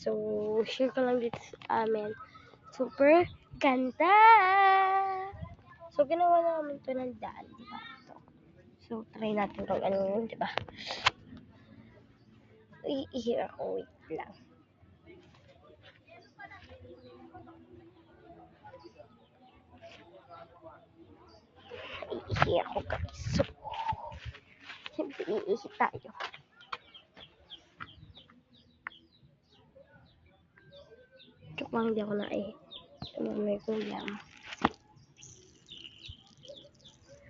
So, share ko lang dito sa amin. Super ganda! So, ginawa namin ito ng daan, diba? So, try natin kung ano yun, diba? Iihi ako, wait lang. Iihi ako, guys. So, siyempre, iihi tayo. Joke lang, hindi ako naihi. May kulang.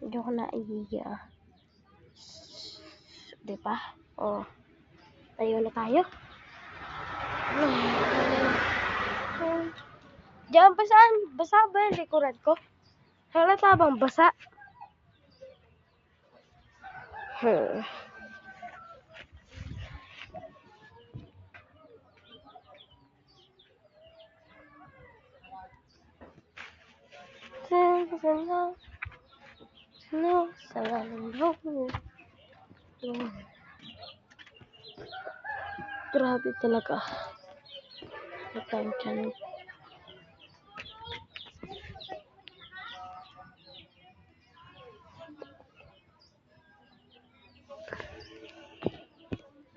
Hindi ako naihi, ah. Diba? Oh. Tayo na tayo. Diyan, basaan. Basa ba yung likuran ko? Halata bang basa? Grabe talaga. Attention.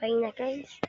Bye na, guys.